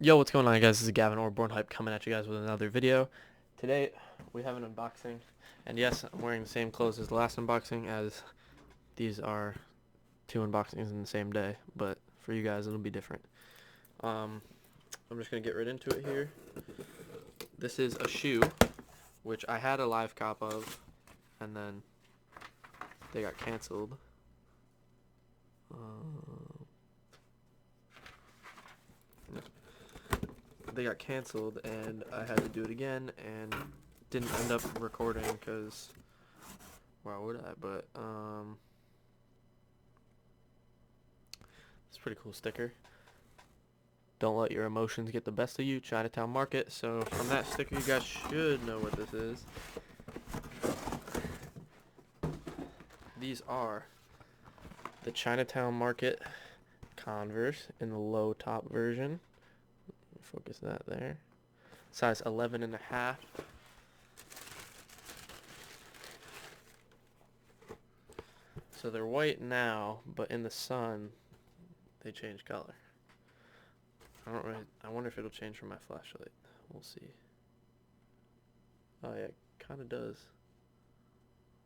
Yo, what's going on, guys? This is Gavin or BornHype coming at you guys with another video. Today, we have an unboxing, and yes, I'm wearing the same clothes as the last unboxing, as these are two unboxings in the same day, but for you guys, it'll be different. I'm just going to get right into it here. This is a shoe, which I had a live cop of, and then they got canceled. They got canceled, and I had to do it again, and didn't end up recording because why would I? But it's a pretty cool sticker. Don't let your emotions get the best of you, Chinatown Market. So from that sticker, you guys should know what this is. These are the Chinatown Market Converse in the low top version. Focus that there. Size 11.5. So they're white now, but in the sun, they change color. I wonder if it'll change from my flashlight. We'll see. Oh yeah, it kind of does.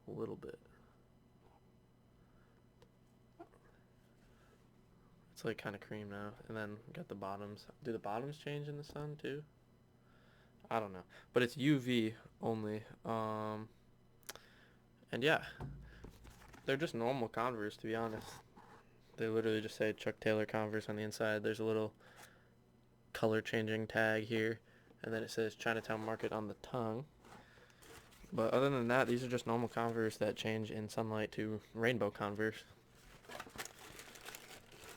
A little bit. It's like kind of cream now. And then got the bottoms. Do the bottoms change in the sun too? I don't know. But it's UV only. And yeah, they're just normal Converse, to be honest. They literally just say Chuck Taylor Converse on the inside. There's a little color changing tag here, and then it says Chinatown Market on the tongue. But other than that, these are just normal Converse that change in sunlight to rainbow Converse.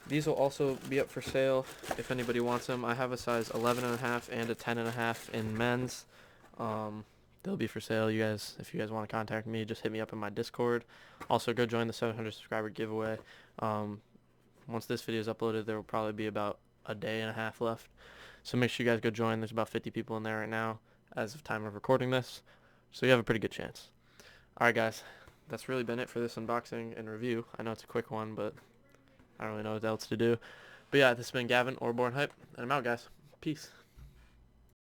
These will also be up for sale if anybody wants them. I have a size 11.5 and a 10.5 in men's. They'll be for sale. You guys, if you guys want to contact me, just hit me up in my Discord. Also, go join the 700 subscriber giveaway. Once this video is uploaded, there will probably be about a day and a half left. So make sure you guys go join. There's about 50 people in there right now as of time of recording this. So you have a pretty good chance. Alright guys, that's really been it for this unboxing and review. I know it's a quick one, but I don't really know what else to do. But yeah, this has been Gavin or BornHype, and I'm out, guys. Peace.